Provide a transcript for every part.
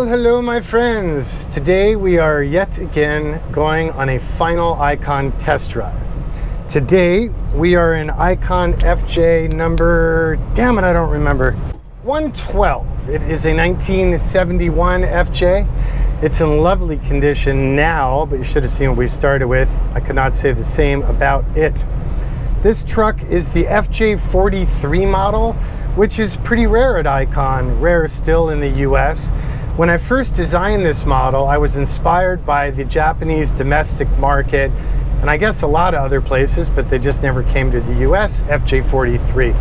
Hello my friends. Today we are yet again going on a final Icon test drive. Today we are in Icon FJ number, damn it I don't remember, 112. It is a 1971 FJ. It's in lovely condition now, but you should have seen what we started with. I could not say the same about it. This truck is the FJ43 model, which is pretty rare at Icon, rare still in the US. When I first designed this model, I was inspired by the Japanese domestic market, and I guess a lot of other places, but they just never came to the US, FJ43.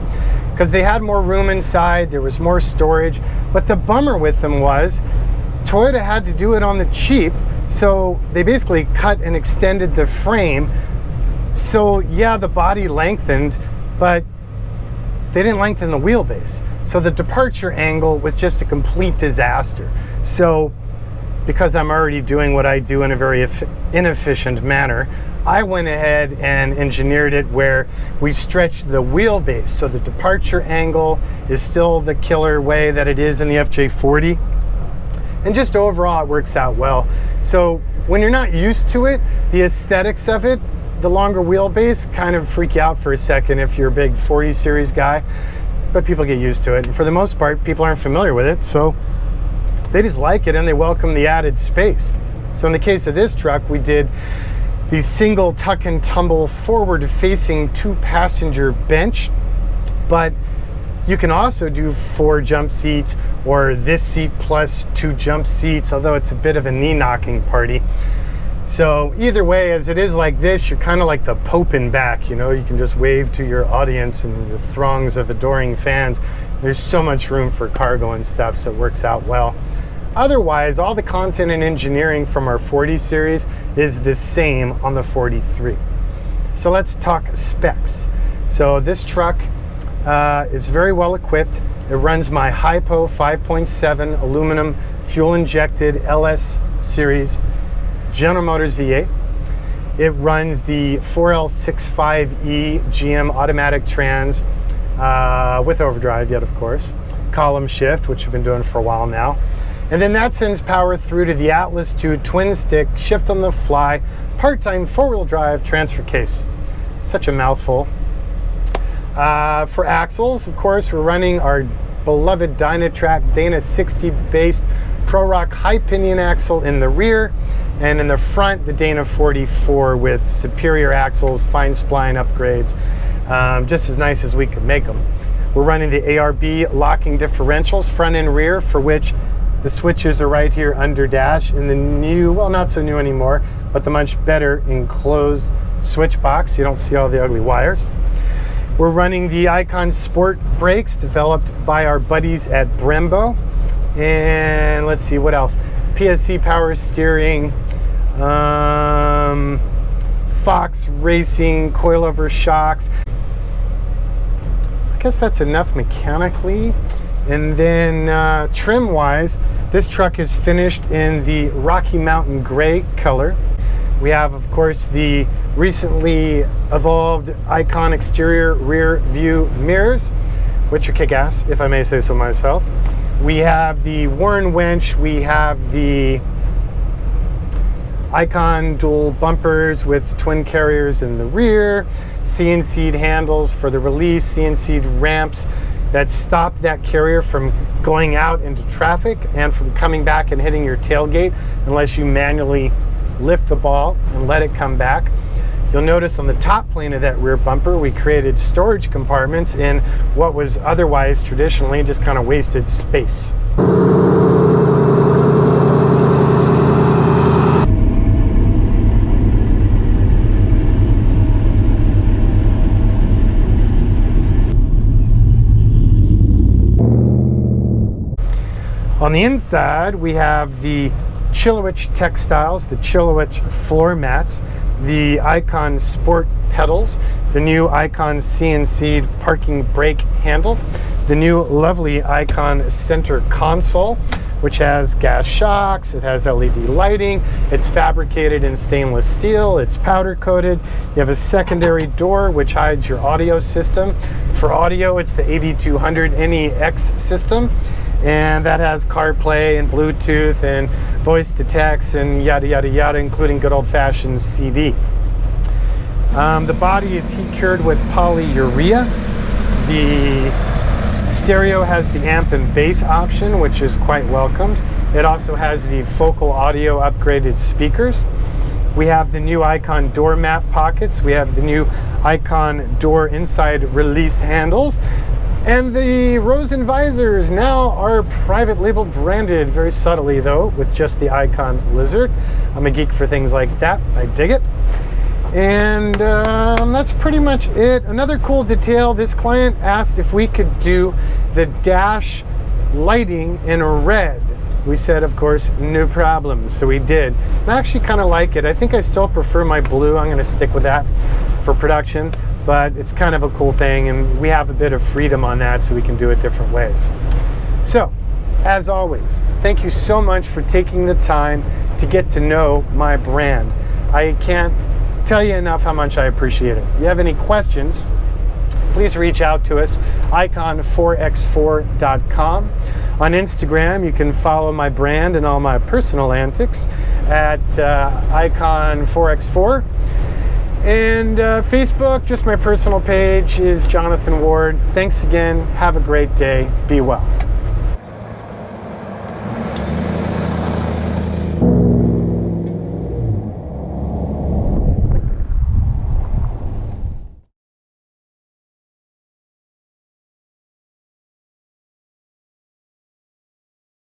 Because they had more room inside, there was more storage, but the bummer with them was, Toyota had to do it on the cheap, so they basically cut and extended the frame. So yeah, the body lengthened, but they didn't lengthen the wheelbase. So the departure angle was just a complete disaster. So because I'm already doing what I do in a very inefficient manner, I went ahead and engineered it where we stretched the wheelbase. So the departure angle is still the killer way that it is in the FJ40. And just overall, it works out well. So when you're not used to it, the aesthetics of it, the longer wheelbase kind of freak you out for a second if you're a big 40 series guy, but people get used to it. And for the most part, people aren't familiar with it, so they just like it and they welcome the added space. So in the case of this truck, we did the single tuck and tumble forward facing 2-passenger bench, but you can also do 4 jump seats or this seat plus 2 jump seats, although it's a bit of a knee knocking party. So either way, as it is like this, you're kind of like the Pope in back, you know, you can just wave to your audience and your throngs of adoring fans. There's so much room for cargo and stuff, so it works out well. Otherwise, all the content and engineering from our 40 series is the same on the 43. So let's talk specs. So this truck is very well equipped. It runs my Hypo 5.7 aluminum fuel injected LS series General Motors V8. It runs the 4L65E GM automatic trans with overdrive yet, of course. Column shift, which we've been doing for a while now. And then that sends power through to the Atlas 2 twin stick, shift on the fly, part-time 4-wheel drive transfer case. Such a mouthful. For axles, of course, we're running our beloved Dynatrac Dana 60 based Pro Rock high pinion axle in the rear, and in the front the Dana 44 with superior axles, fine spline upgrades, just as nice as we could make them. We're running the ARB locking differentials front and rear, for which the switches are right here under dash in the new, well, not so new anymore, but the much better enclosed switch box. You don't see all the ugly wires. We're running the Icon Sport brakes developed by our buddies at Brembo. And let's see, what else? PSC power steering, Fox Racing coilover shocks. I guess that's enough mechanically. And then trim-wise, this truck is finished in the Rocky Mountain Gray color. We have, of course, the recently evolved Icon exterior rear view mirrors, which are kick-ass, if I may say so myself. We have the Warren winch, we have the Icon dual bumpers with twin carriers in the rear, CNC'd handles for the release, CNC'd ramps that stop that carrier from going out into traffic and from coming back and hitting your tailgate unless you manually lift the ball and let it come back. You'll notice on the top plane of that rear bumper, we created storage compartments in what was otherwise traditionally just kind of wasted space. On the inside, we have the Chilowich textiles, the Chilowich floor mats, the Icon Sport pedals, the new Icon CNC'd parking brake handle, the new lovely Icon center console, which has gas shocks, it has LED lighting, it's fabricated in stainless steel, it's powder coated. You have a secondary door which hides your audio system. For audio, it's the 8200 NEX system. and that has CarPlay and Bluetooth and voice to text and yada yada yada, including good old-fashioned CD. The body is heat cured with polyurea. The stereo has the amp and bass option, which is quite welcomed. It also has the Focal Audio upgraded speakers. We have the new Icon door map pockets. We have the new Icon door inside release handles. And the Rosen visors now are private label branded, very subtly though, with just the Icon lizard. I'm a geek for things like that. I dig it. And that's pretty much it. Another cool detail, this client asked if we could do the dash lighting in red. We said, of course, no problem. So we did. I actually kind of like it. I think I still prefer my blue. I'm going to stick with that for production. But it's kind of a cool thing, and we have a bit of freedom on that, so we can do it different ways. So, as always, thank you so much for taking the time to get to know my brand. I can't tell you enough how much I appreciate it. If you have any questions, please reach out to us, icon4x4.com. On Instagram, you can follow my brand and all my personal antics at icon4x4. And Facebook, just my personal page, is Jonathan Ward. Thanks again. Have a great day. Be well.